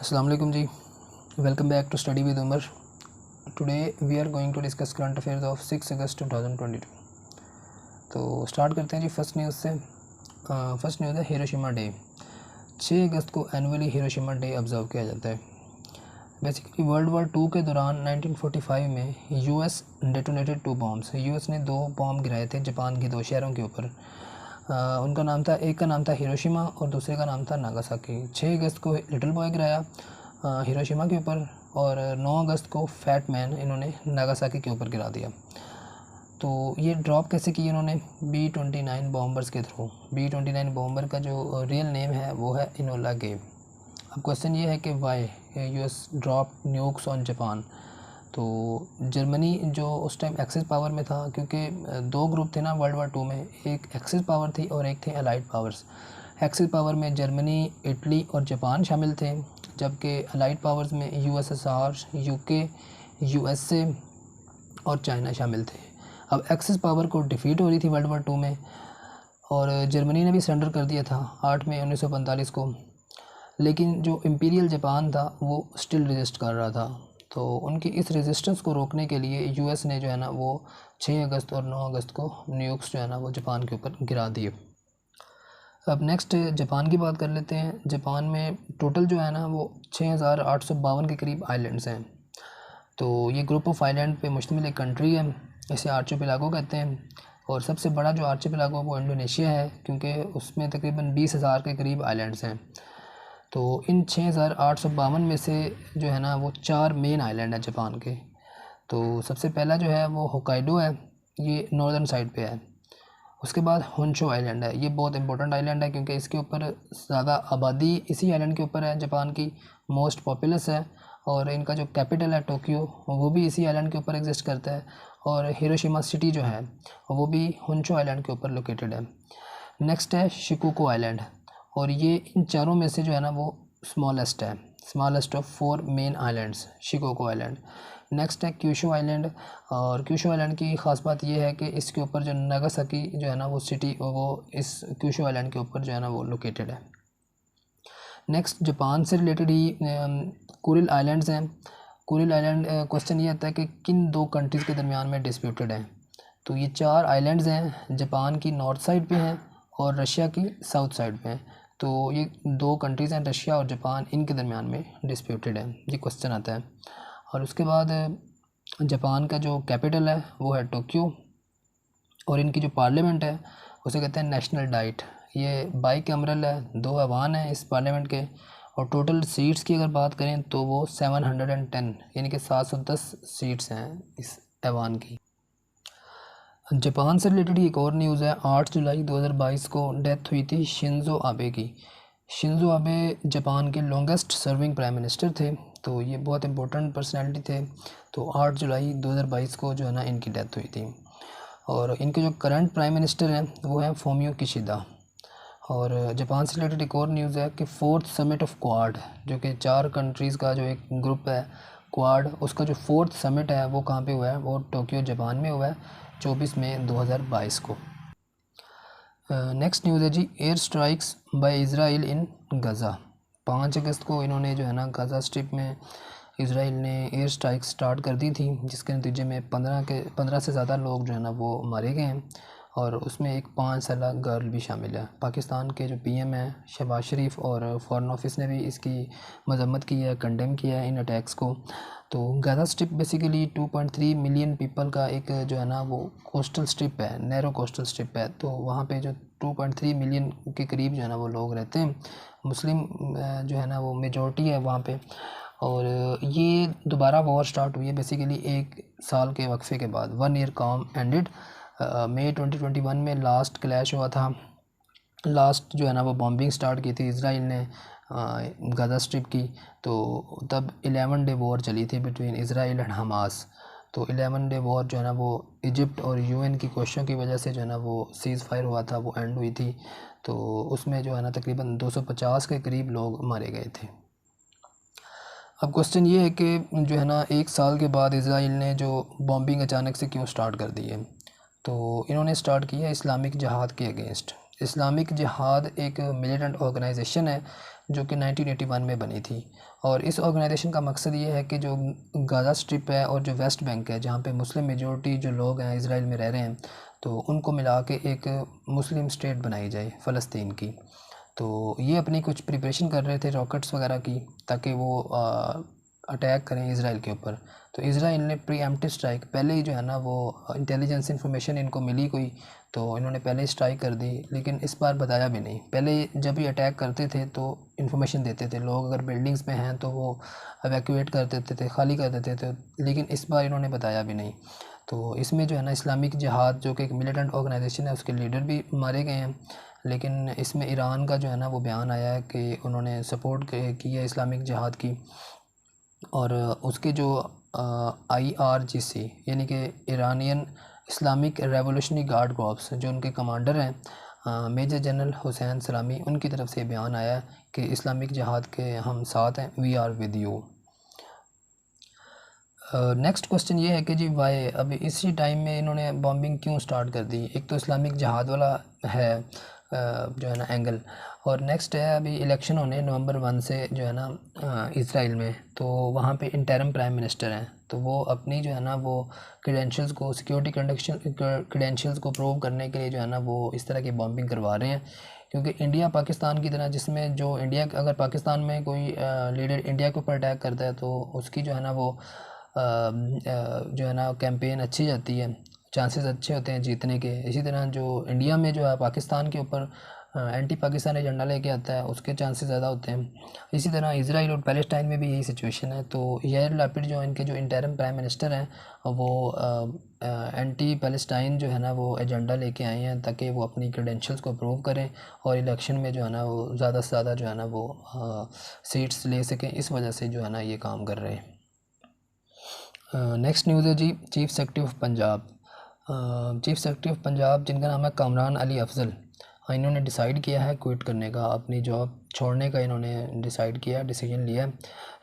अस्सलाम वालेकुम जी, welcome back to study with Umar. Today we are going to discuss current affairs of 6 अगस्त 2022। तो स्टार्ट करते हैं जी फर्स्ट न्यूज़ से। फर्स्ट न्यूज़ है हिरोशिमा डे। 6 अगस्त को एनुअली हिरोशिमा डे ऑब्जर्व किया जाता है। बेसिकली वर्ल्ड वॉर 2 के दौरान 1945 में यूएस डेटोनेटेड 2 बॉम्ब्स। यूएस ने 2 बॉम्ब गिराए थे जापान के 2 शहरों के ऊपर। उनका नाम था, एक का नाम था हिरोशिमा और दूसरे का नाम था नागासाकी। 6 अगस्त को लिटिल बॉय गिराया हिरोशिमा के ऊपर और 9 अगस्त को फैट मैन इन्होंने नागासाकी के ऊपर गिरा दिया। तो ये ड्रॉप कैसे की इन्होंने? B-29 बॉम्बर्स के थ्रू। B-29 बॉम्बर का जो रियल नेम है वो है इनोला गे। अब क्वेश्चन ये है कि why US drop nukes on Japan. तो जर्मनी जो उस टाइम एक्सिस पावर में था, क्योंकि 2 ग्रुप थे ना वर्ल्ड वार 2 में, एक एक्सिस पावर थी और एक थे अलाइड पावर्स। एक्सिस पावर में जर्मनी, इटली और जापान शामिल थे, जबकि अलाइड पावर्स में यूएसएसआर, यूके, यूएसए और चाइना शामिल थे। अब एक्सिस पावर को डिफीट हो रही थी वर्ल्ड वार 2 में और जर्मनी ने भी सरेंडर कर दिया था 8 मई 1945 को, लेकिन जो इम्पीरियल जापान था वो स्टिल रेजिस्ट कर रहा था। तो उनकी इस रेजिस्टेंस को रोकने के लिए यूएस ने जो है ना वो 6 अगस्त और 9 अगस्त को न्यूक्स जो है ना वो जापान के ऊपर गिरा दिए। अब नेक्स्ट जापान की बात कर लेते हैं। जापान में टोटल जो है ना वो 6852 के करीब आइलैंड्स हैं। तो ये ग्रुप ऑफ आइलैंड पे मुश्तमिल एक कंट्री है, इसे आर्चिपेलागो कहते हैं। और सबसे बड़ा जो आर्चिपेलागो वो इंडोनेशिया है, क्योंकि उसमें तकरीबन 20,000 के करीब आइलैंड्स हैं। तो इन 6852 में से जो है ना वो 4 मेन आइलैंड है जापान के। तो सबसे पहला जो है वो होकाइडो है, ये नॉर्दर्न साइड पे है। उसके बाद होंशो आइलैंड है, ये बहुत इंपॉर्टेंट आइलैंड है क्योंकि इसके ऊपर ज़्यादा आबादी इसी आइलैंड के ऊपर है, जापान की मोस्ट पॉपुलस है। और इनका जो कैपिटल है टोक्यो, वो भी इसी आइलैंड के ऊपर एग्जिस्ट करता है। और हिरोशिमा सिटी जो है वो भी होंशो आइलैंड के ऊपर लोकेटेड है। नेक्स्ट है शिकोकू आइलैंड, और ये इन चारों में से जो है ना वो स्मॉलेस्ट है, smallest of 4 main islands, Shikoku island. Next है क्यूशो आइलैंड, और क्यूशो आइलैंड की ख़ास बात यह है कि इसके ऊपर जो नागासाकी जो है ना वो सिटी, वो इस क्यूशो आइलैंड के ऊपर जो है ना वो लोकेटेड है। नेक्स्ट जापान से रिलेटेड ही कुरिल आइलैंड्स हैं। कुरिल आइलैंड, क्वेश्चन ये आता है कि किन 2 कंट्रीज़ के दरमियान में डिस्प्यूटेड हैं। तो ये 4 आइलैंड्स हैं, जापान की नॉर्थ साइड पे हैं और रशिया की साउथ साइड पे हैं। तो ये 2 कंट्रीज़ हैं, रशिया और जापान, इनके दरमियान में डिस्प्यूटेड है, ये क्वेश्चन आता है। और उसके बाद जापान का जो कैपिटल है वो है टोक्यो, और इनकी जो पार्लियामेंट है उसे कहते हैं नेशनल डाइट। ये बाइकैमरल है, 2 ऐवान हैं इस पार्लियामेंट के, और टोटल सीट्स की अगर बात करें तो वो 710 यानी कि 710 सीट्स हैं इस ऐवान की। जापान से रिलेटेड एक और न्यूज़ है। 8 जुलाई 2022 को डेथ हुई थी शिंजो आबे की। शिंजो आबे जापान के लॉन्गेस्ट सर्विंग प्राइम मिनिस्टर थे, तो ये बहुत इंपॉर्टेंट पर्सनैलिटी थे। तो 8 जुलाई 2022 को जो है ना इनकी डेथ हुई थी। और इनके जो करंट प्राइम मिनिस्टर हैं वो हैं फोमियो किशिदा। और जापान से रिलेटेड एक और न्यूज़ है कि 4th समिट ऑफ क्वाड, जो कि 4 कंट्रीज़ का जो एक ग्रुप है क्वाड, उसका जो 4th समिट है वो कहाँ पे हुआ है? वो टोक्यो जापान में हुआ है 24 मई 2022 को। नेक्स्ट न्यूज़ है जी, एयर स्ट्राइक्स बाय इज़राइल इन गज़ा। 5 अगस्त को इन्होंने जो है ना गज़ा स्ट्रिप में इज़राइल ने एयर स्ट्राइक स्टार्ट कर दी थी, जिसके नतीजे में 15 से ज़्यादा लोग जो है ना वो मारे गए हैं, और उसमें एक 5 साला गर्ल भी शामिल है। पाकिस्तान के जो पीएम हैं शहबाज शरीफ, और फॉरेन ऑफिस ने भी इसकी मजम्मत की है, कंडेम किया है इन अटैक्स को। तो Gaza strip basically 2.3 million people का एक जो है ना वो कोस्टल स्ट्रिप है, नैरो कोस्टल स्ट्रिप है। तो वहाँ पे जो 2.3 मिलियन के करीब जो है ना वो लोग रहते हैं, मुस्लिम जो है ना वो मेजॉरिटी है वहाँ पे। और ये दोबारा वॉर स्टार्ट हुई है बेसिकली 1 साल के वक्फे के बाद। 1 ईयर काम एंडेड। मई 2021 में लास्ट क्लैश हुआ था, लास्ट जो है ना वो बॉम्बिंग स्टार्ट की थी इसराइल ने गाज़ा स्ट्रिप की। तो तब 11 डे वॉर चली थी बिटवीन इसराइल एंड हमास। तो 11 डे वॉर जो है ना वो इजिप्ट और यूएन की कोशिशों की वजह से जो है ना वो सीज़ फायर हुआ था, वो एंड हुई थी। तो उसमें जो है ना तकरीबन 250 के करीब लोग मारे गए थे। अब क्वेश्चन ये है कि जो है ना 1 साल के बाद इसराइल ने जो बॉम्बिंग अचानक से क्यों स्टार्ट कर दी है? तो इन्होंने स्टार्ट किया इस्लामिक जिहाद के अगेंस्ट। इस्लामिक जिहाद एक मिलिटेंट ऑर्गेनाइजेशन है जो कि 1981 में बनी थी। और इस ऑर्गेनाइजेशन का मकसद ये है कि जो गाज़ा स्ट्रिप है और जो वेस्ट बैंक है, जहाँ पे मुस्लिम मेजॉरिटी जो लोग हैं इज़राइल में रह रहे हैं, तो उनको मिला के एक मुस्लिम स्टेट बनाई जाए फ़लस्तीन की। तो ये अपनी कुछ प्रिपरेशन कर रहे थे रॉकेट्स वगैरह की, ताकि वो अटैक करें इज़राइल के ऊपर। तो इज़राइल ने प्रीएम्प्टिव स्ट्राइक पहले ही जो है ना, वो इंटेलिजेंस इन्फॉर्मेशन इनको मिली कोई, तो इन्होंने पहले ही स्ट्राइक कर दी, लेकिन इस बार बताया भी नहीं। पहले जब ये अटैक करते थे तो इन्फॉर्मेशन देते थे, लोग अगर बिल्डिंग्स में हैं तो वो एवैक्यूएट कर देते थे, खाली कर देते थे, लेकिन इस बार इन्होंने बताया भी नहीं। तो इसमें जो है ना, इस्लामिक जिहाद जो कि एक मिलिटेंट ऑर्गेनाइजेशन है, उसके लीडर भी मारे गए हैं, लेकिन इसमें ईरान का जो है ना वो बयान आया है कि उन्होंने सपोर्ट की है इस्लामिक जिहाद की। और उसके जो IRGC यानी कि Iranian Islamic revolutionary guard corps, जो उनके कमांडर हैं मेजर जनरल हुसैन सलामी, उनकी तरफ से बयान आया है कि इस्लामिक जिहाद के हम साथ हैं, we are with you. Next question ये है कि जी वाई अभी इसी टाइम में इन्होंने बॉम्बिंग क्यों स्टार्ट कर दी। एक तो इस्लामिक जिहाद वाला है जो है ना एंगल, और नेक्स्ट है अभी इलेक्शन होने नवंबर 1 से जो है ना इज़राइल में, तो वहाँ पे इंटरिम प्राइम मिनिस्टर हैं, तो वो अपनी जो है ना वो क्रेडेंशियल्स को, सिक्योरिटी क्रेडेंशियल्स को प्रूव करने के लिए जो है ना वो इस तरह की बॉम्बिंग करवा रहे हैं। क्योंकि इंडिया पाकिस्तान की तरह, जिसमें जो इंडिया अगर पाकिस्तान में कोई लीडर इंडिया के ऊपर अटैक करता है तो उसकी जो है ना वो जो है ना कैंपेन अच्छी जाती है, चांसेस अच्छे होते हैं जीतने के। इसी तरह जो इंडिया में जो है पाकिस्तान के ऊपर एंटी पाकिस्तान एजेंडा लेके आता है, उसके चांसेस ज़्यादा होते हैं। इसी तरह इज़राइल और पैलेस्टाइन में भी यही सिचुएशन है। तो यार लैपिड जो इनके जो इंटरिम प्राइम मिनिस्टर हैं, वो एंटी पैलेस्टाइन जो है ना वो एजेंडा लेके आए हैं, ताकि वो अपनी क्रेडेंशियल्स को प्रूव करें और इलेक्शन में जो है ना वो ज़्यादा से ज़्यादा जो है ना वो सीट्स ले सकें। इस वजह से जो है ना ये काम कर रहे हैं। नेक्स्ट न्यूज़ है जी chief secretary of Punjab. Chief secretary of Punjab जिनका नाम है कामरान अली अफजल, इन्होंने डिसाइड किया है क्विट करने का, अपनी जॉब छोड़ने का इन्होंने डिसाइड किया, डिसीजन लिया।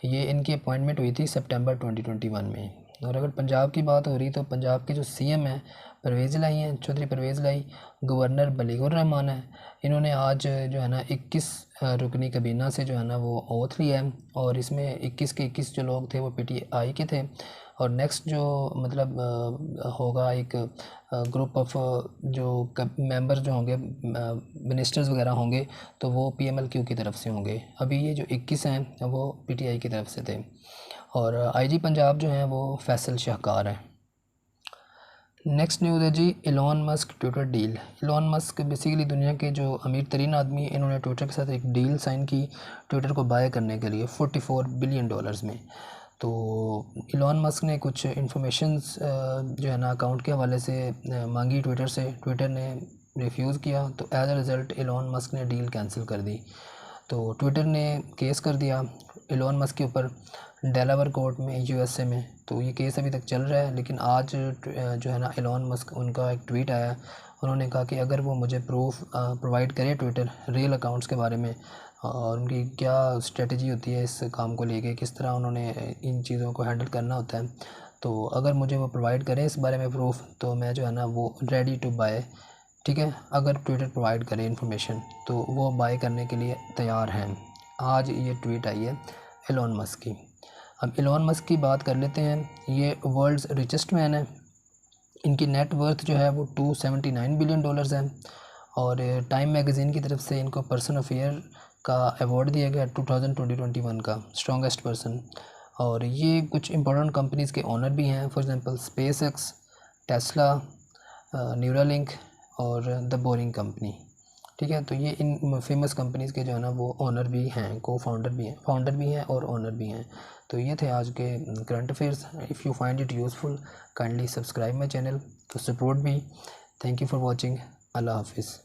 ये इनकी अपॉइंटमेंट हुई थी सितंबर 2021 में। और अगर पंजाब की बात हो रही तो पंजाब के जो CM हैं परवेज़ लाई हैं, चौधरी परवेज़ लाई, गवर्नर बलीगुर रहमान है, इन्होंने आज जो है ना 21 रुकनी कबीना से जो है ना वो ओथ लिया है, और इसमें 21 के 21 जो लोग थे वो PTI के थे। और नेक्स्ट जो मतलब होगा एक ग्रुप ऑफ जो मेंबर जो होंगे, मिनिस्टर्स वगैरह होंगे, तो वो PMLQ की तरफ से होंगे। अभी ये जो 21 हैं वो PTI की तरफ से थे। और IG पंजाब जो हैं वो फैसल शाहकार हैं। नेक्स्ट न्यूज़ है जी Elon Musk Twitter deal. Elon Musk basically दुनिया के जो अमीर तरीन आदमी है, इन्होंने ट्विटर के साथ एक डील साइन की ट्विटर को बाय करने के लिए $44 बिलियन में। तो एलोन मस्क ने कुछ इन्फॉर्मेशंस जो है ना अकाउंट के हवाले से मांगी ट्विटर से, ट्विटर ने रिफ्यूज़ किया, तो as a result Elon Musk ने डील कैंसिल कर दी। तो ट्विटर ने केस कर दिया एलोन मस्क के ऊपर डेलावर कोर्ट में USA में। तो ये केस अभी तक चल रहा है, लेकिन आज जो है ना एलोन मस्क, उनका एक ट्वीट आया, उन्होंने कहा कि अगर वो मुझे प्रूफ प्रोवाइड करे ट्विटर रियल अकाउंट्स के बारे में, और उनकी क्या स्ट्रेटजी होती है इस काम को लेके, किस तरह उन्होंने इन चीज़ों को हैंडल करना होता है, तो अगर मुझे वो प्रोवाइड करें इस बारे में प्रूफ, तो मैं जो है ना वो रेडी टू बाय, ठीक है, अगर ट्विटर प्रोवाइड करे इन्फॉर्मेशन तो वो बाय करने के लिए तैयार हैं। आज ये ट्वीट आई है एलोन मस्क की। अब एलोन मस्क की बात कर लेते हैं। ये वर्ल्ड्स रिचेस्ट मैन है, इनकी नेट वर्थ जो है वो $279 बिलियन है। और टाइम मैगज़ीन की तरफ से इनको पर्सन ऑफ ईयर का अवार्ड दिया गया 2021 का, स्ट्रॉन्गेस्ट पर्सन। और ये कुछ इंपॉर्टेंट कंपनीज़ के ओनर भी हैं, for example SpaceX, Tesla, Neuralink और द बोरिंग कंपनी, ठीक है। तो ये इन फेमस कंपनीज़ के जो है ना वो ओनर भी हैं, को फाउंडर भी हैं और ओनर भी हैं। तो ये थे आज के current affairs. If you find it useful kindly subscribe my channel, तो support me. Thank you for watching. अल्लाह हाफिज़।